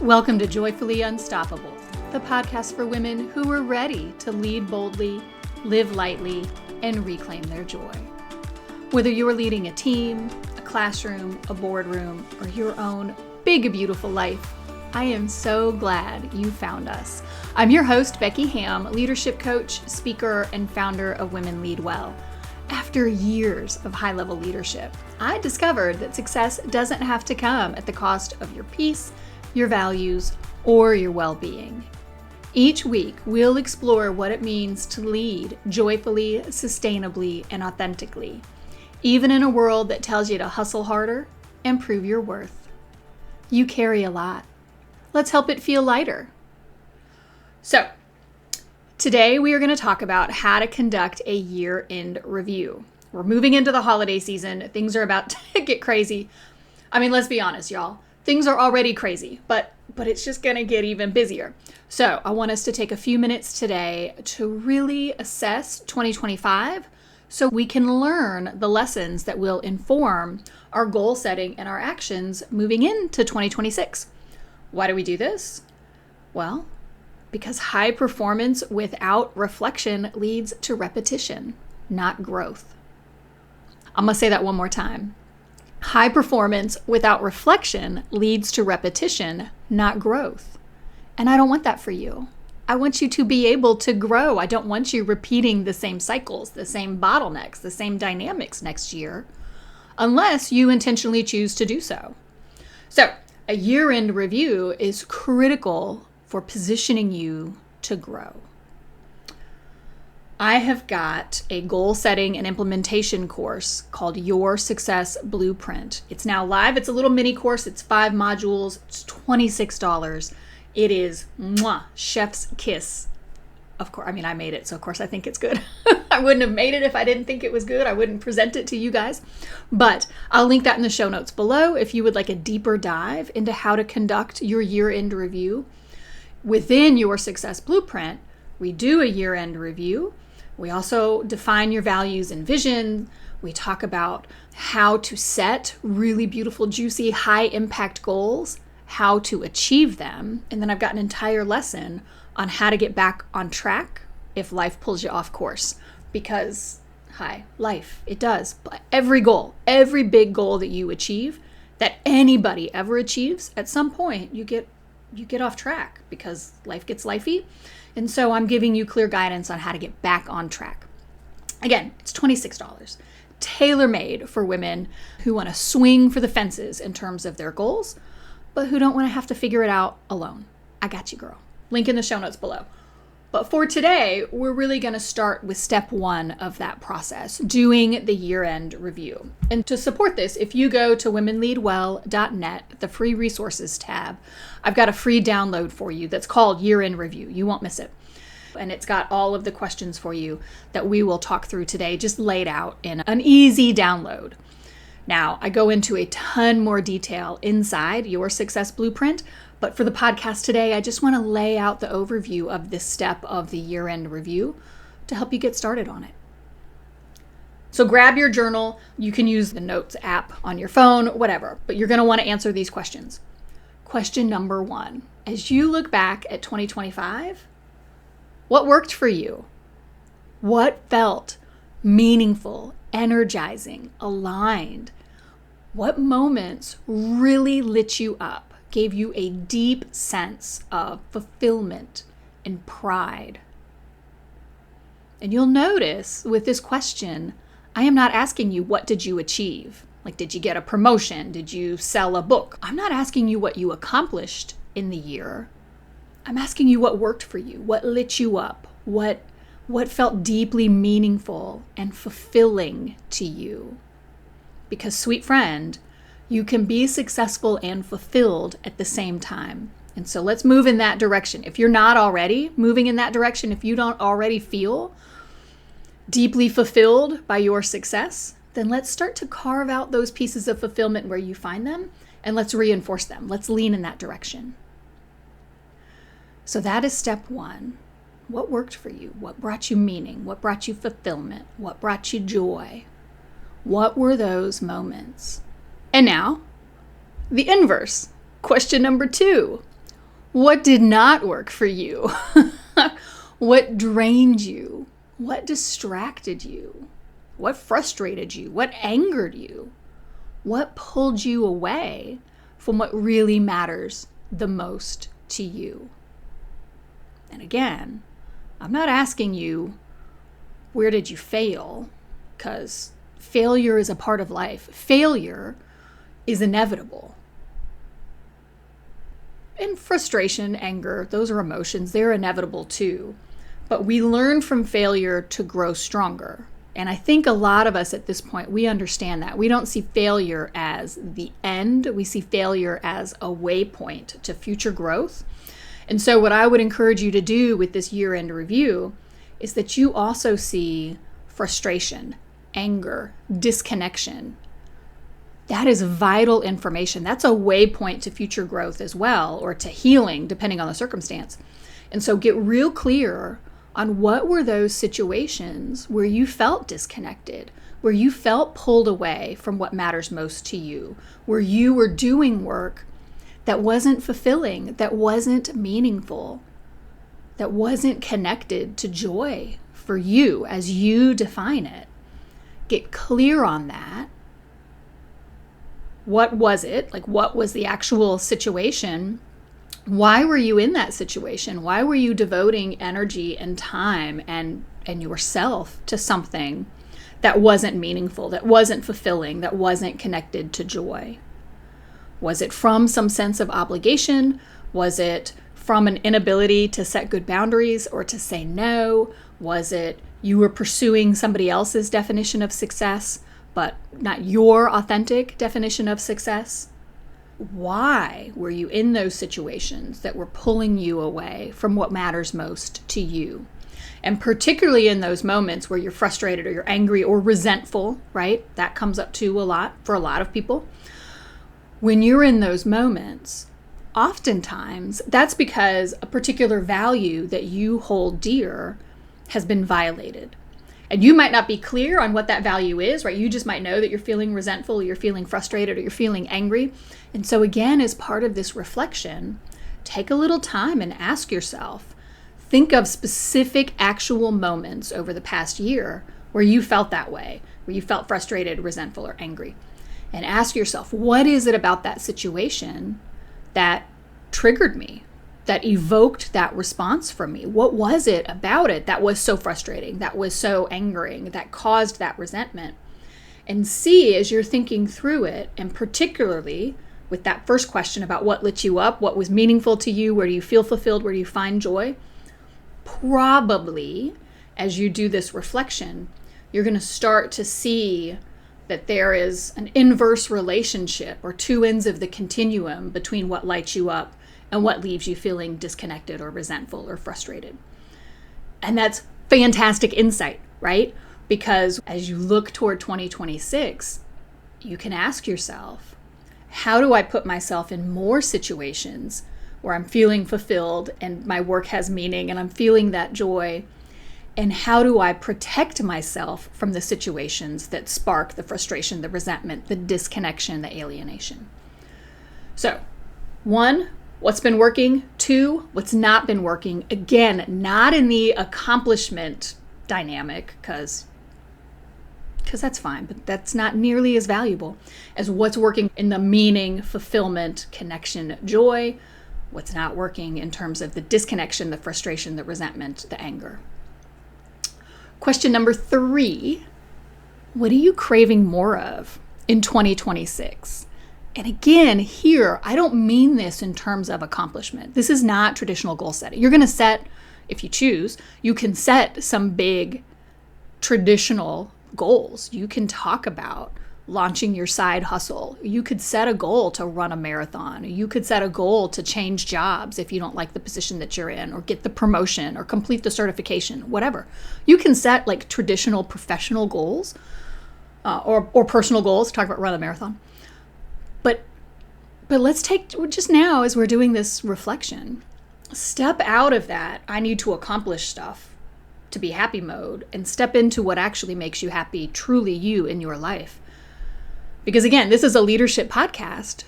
Welcome to Joyfully Unstoppable, the podcast for women who are ready to lead boldly, live lightly, and reclaim their joy. Whether you're leading a team, a classroom, a boardroom, or your own big, beautiful life, I am so glad you found us. I'm your host, Becky Hamm, leadership coach, speaker, and founder of Women Lead Well. After years of high-level leadership, I discovered that success doesn't have to come at the cost of your peace, your values, or your well-being. Each week, we'll explore what it means to lead joyfully, sustainably, and authentically, even in a world that tells you to hustle harder and prove your worth. You carry a lot. Let's help it feel lighter. So, today we are going to talk about how to conduct a year-end review. We're moving into the holiday season. Things are about to get crazy. I mean, let's be honest, y'all. Things are already crazy, but it's just going to get even busier. So I want us to take a few minutes today to really assess 2025 so we can learn the lessons that will inform our goal setting and our actions moving into 2026. Why do we do this? Well, because high performance without reflection leads to repetition, not growth. I'm going to say that one more time. High performance without reflection leads to repetition, not growth. And I don't want that for you. I want you to be able to grow. I don't want you repeating the same cycles, the same bottlenecks, the same dynamics next year, unless you intentionally choose to do so. So, a year-end review is critical for positioning you to grow. I have got a goal setting and implementation course called Your Success Blueprint. It's now live. It's a little mini course. It's 5 modules. It's $26. It is chef's kiss. Of course, I mean, I made it, so of course I think it's good. I wouldn't have made it if I didn't think it was good. I wouldn't present it to you guys. But I'll link that in the show notes below if you would like a deeper dive into how to conduct your year-end review. Within Your Success Blueprint, we do a year-end review. We also define your values and vision. We talk about how to set really beautiful, juicy, high-impact goals, how to achieve them. And then I've got an entire lesson on how to get back on track if life pulls you off course. Because, life, it does. But every goal, every big goal that you achieve, that anybody ever achieves, at some point you get off track because life gets lifey. And so I'm giving you clear guidance on how to get back on track. Again, it's $26, tailor-made for women who want to swing for the fences in terms of their goals, but who don't want to have to figure it out alone. I got you, girl. Link in the show notes below. But for today, we're really going to start with step 1 of that process, doing the year-end review. And to support this, if you go to womenleadwell.net, the free resources tab, I've got a free download for you that's called Year-End Review. You won't miss it. And it's got all of the questions for you that we will talk through today, just laid out in an easy download. Now, I go into a ton more detail inside Your Success Blueprint, but for the podcast today, I just want to lay out the overview of this step of the year-end review to help you get started on it. So grab your journal. You can use the Notes app on your phone, whatever, but you're going to want to answer these questions. Question number 1, as you look back at 2025, what worked for you? What felt meaningful, energizing, aligned? What moments really lit you up? Gave you a deep sense of fulfillment and pride? And you'll notice with this question, I am not asking you, what did you achieve? Like, did you get a promotion? Did you sell a book? I'm not asking you what you accomplished in the year. I'm asking you what worked for you, what lit you up, what felt deeply meaningful and fulfilling to you. Because, sweet friend, you can be successful and fulfilled at the same time. And so let's move in that direction. If you're not already moving in that direction, if you don't already feel deeply fulfilled by your success, then let's start to carve out those pieces of fulfillment where you find them, and let's reinforce them. Let's lean in that direction. So that is step 1. What worked for you? What brought you meaning? What brought you fulfillment? What brought you joy? What were those moments? And now, the inverse. Question number 2. What did not work for you? What drained you? What distracted you? What frustrated you? What angered you? What pulled you away from what really matters the most to you? And again, I'm not asking you, where did you fail? Because failure is a part of life. Failure is inevitable. And frustration, anger, those are emotions. They're inevitable too. But we learn from failure to grow stronger. And I think a lot of us at this point, we understand that. We don't see failure as the end. We see failure as a waypoint to future growth. And so what I would encourage you to do with this year-end review is that you also see frustration, anger, disconnection. That is vital information. That's a waypoint to future growth as well, or to healing, depending on the circumstance. And so get real clear on what were those situations where you felt disconnected, where you felt pulled away from what matters most to you, where you were doing work that wasn't fulfilling, that wasn't meaningful, that wasn't connected to joy for you as you define it. Get clear on that. What was it? Like, what was the actual situation? Why were you in that situation? Why were you devoting energy and time and yourself to something that wasn't meaningful, that wasn't fulfilling, that wasn't connected to joy? Was it from some sense of obligation? Was it from an inability to set good boundaries or to say no? Was it you were pursuing somebody else's definition of success, but not your authentic definition of success? Why were you in those situations that were pulling you away from what matters most to you? And particularly in those moments where you're frustrated or you're angry or resentful, right? That comes up too a lot for a lot of people. When you're in those moments, oftentimes that's because a particular value that you hold dear has been violated. And you might not be clear on what that value is, right? You just might know that you're feeling resentful, or you're feeling frustrated, or you're feeling angry. And so again, as part of this reflection, take a little time and ask yourself, think of specific actual moments over the past year where you felt that way, where you felt frustrated, resentful, or angry. And ask yourself, what is it about that situation that triggered me, that evoked that response from me? What was it about it that was so frustrating, that was so angering, that caused that resentment? And see, as you're thinking through it, and particularly with that first question about what lit you up, what was meaningful to you, where do you feel fulfilled, where do you find joy? Probably, as you do this reflection, you're going to start to see that there is an inverse relationship, or two ends of the continuum, between what lights you up and what leaves you feeling disconnected or resentful or frustrated. And that's fantastic insight, right? Because as you look toward 2026, you can ask yourself, how do I put myself in more situations where I'm feeling fulfilled and my work has meaning and I'm feeling that joy? And how do I protect myself from the situations that spark the frustration, the resentment, the disconnection, the alienation? So, 1, what's been working? 2, what's not been working? Again, not in the accomplishment dynamic, because that's fine, but that's not nearly as valuable as what's working in the meaning, fulfillment, connection, joy. What's not working in terms of the disconnection, the frustration, the resentment, the anger. Question number 3, what are you craving more of in 2026? And again, here, I don't mean this in terms of accomplishment. This is not traditional goal setting. You're going to set, if you choose, you can set some big traditional goals. You can talk about launching your side hustle. You could set a goal to run a marathon. You could set a goal to change jobs if you don't like the position that you're in, or get the promotion, or complete the certification, whatever. You can set like traditional professional goals or personal goals, talk about run a marathon. But let's take, just now as we're doing this reflection, step out of that I need to accomplish stuff to be happy mode and step into what actually makes you happy, truly you in your life. Because again, this is a leadership podcast,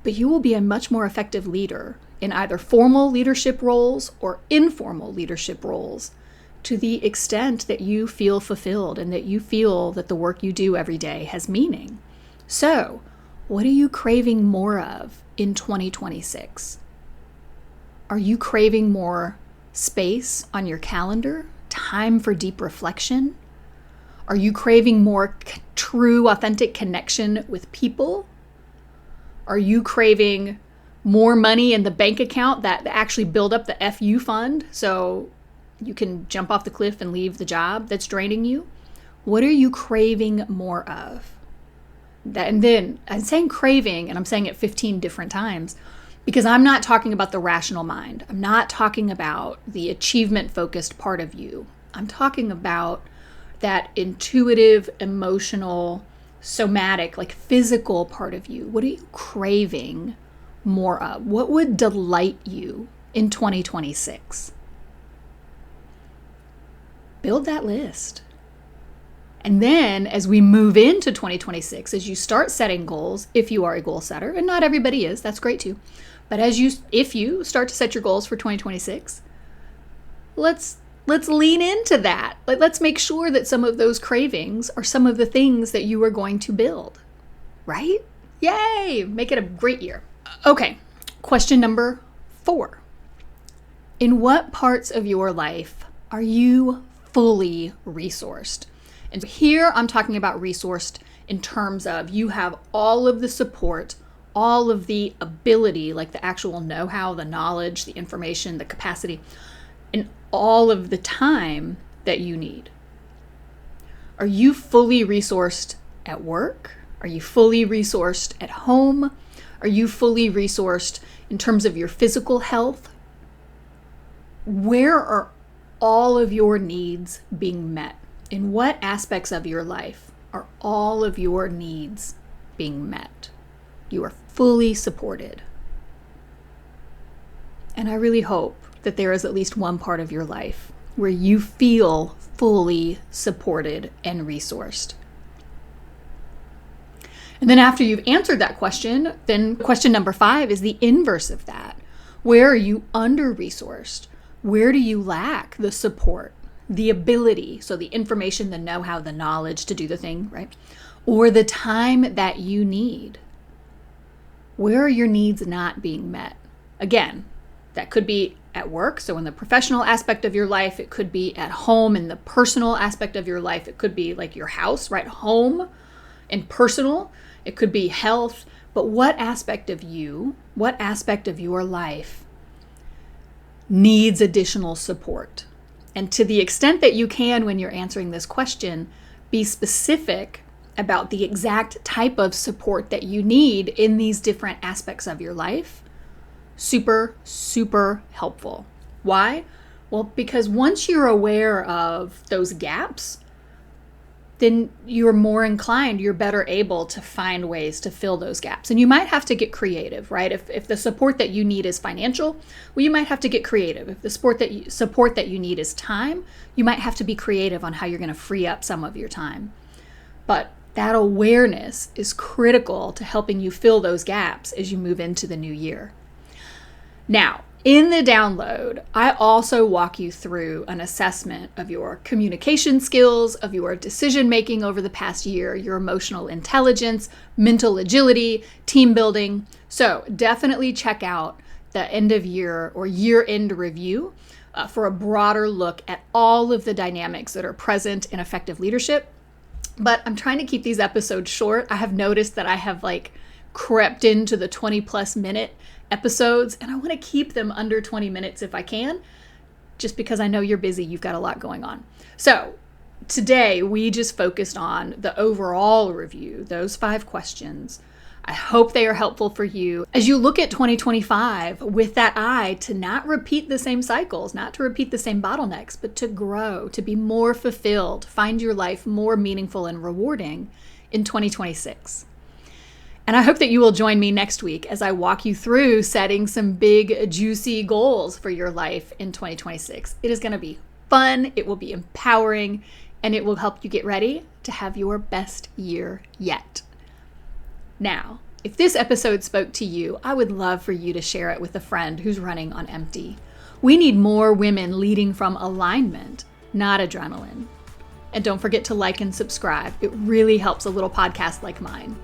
but you will be a much more effective leader. in either formal leadership roles or informal leadership roles to the extent that you feel fulfilled and that you feel that the work you do every day has meaning. So, what are you craving more of in 2026? Are you craving more space on your calendar, time for deep reflection? Are you craving more true, authentic connection with people? Are you craving more money in the bank account that actually build up the FU fund so you can jump off the cliff and leave the job that's draining you? What are you craving more of? And then I'm saying craving, and I'm saying it 15 different times, because I'm not talking about the rational mind. I'm not talking about the achievement-focused part of you. I'm talking about that intuitive, emotional, somatic, like physical part of you. What are you craving more of? What would delight you in 2026? Build that list. And then as we move into 2026, as you start setting goals, if you are a goal setter, and not everybody is, that's great too. But if you start to set your goals for 2026, let's lean into that. Let's make sure that some of those cravings are some of the things that you are going to build, right? Yay! Make it a great year. Okay, question number 4. In what parts of your life are you fully resourced? And here I'm talking about resourced in terms of you have all of the support, all of the ability, like the actual know-how, the knowledge, the information, the capacity, and all of the time that you need. Are you fully resourced at work? Are you fully resourced at home? Are you fully resourced in terms of your physical health? Where are all of your needs being met? In what aspects of your life are all of your needs being met? You are fully supported. And I really hope that there is at least one part of your life where you feel fully supported and resourced. And then after you've answered that question, then question number 5 is the inverse of that. Where are you under-resourced? Where do you lack the support, the ability, so the information, the know-how, the knowledge to do the thing, right? Or the time that you need? Where are your needs not being met? Again, that could be at work, so in the professional aspect of your life. It could be at home in the personal aspect of your life. It could be like your house, right? Home and personal. It could be health. But what aspect of you, what aspect of your life needs additional support? And to the extent that you can when you're answering this question, be specific about the exact type of support that you need in these different aspects of your life. Super, super helpful. Why? Well, because once you're aware of those gaps, then you're more inclined, you're better able to find ways to fill those gaps. And you might have to get creative, right? If the support that you need is financial, well, you might have to get creative. If the support that you need is time, you might have to be creative on how you're going to free up some of your time. But that awareness is critical to helping you fill those gaps as you move into the new year. Now, in the download, I also walk you through an assessment of your communication skills, of your decision making over the past year, your emotional intelligence, mental agility, team building. So definitely check out the end of year or year-end review for a broader look at all of the dynamics that are present in effective leadership. But I'm trying to keep these episodes short. I have noticed that I have crept into the 20+ minute episodes, and I want to keep them under 20 minutes if I can, just because I know you're busy, you've got a lot going on. So today we just focused on the overall review, those 5 questions. I hope they are helpful for you as you look at 2025 with that eye to not repeat the same cycles, not to repeat the same bottlenecks, but to grow, to be more fulfilled, find your life more meaningful and rewarding in 2026. And I hope that you will join me next week as I walk you through setting some big, juicy goals for your life in 2026. It is going to be fun, it will be empowering, and it will help you get ready to have your best year yet. Now, If this episode spoke to you, I would love for you to share it with a friend who's running on empty. We need more women leading from alignment, not adrenaline. And don't forget to like and subscribe. It really helps a little podcast like mine.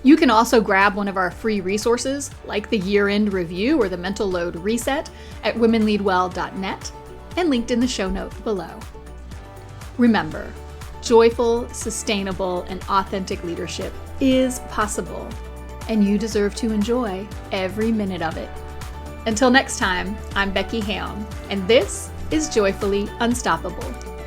You can also grab one of our free resources, like the year-end review or the mental load reset, at womenleadwell.net and linked in the show note below. Remember, joyful, sustainable, and authentic leadership is possible, and you deserve to enjoy every minute of it. Until next time, I'm Becky Hamm, and this is Joyfully Unstoppable.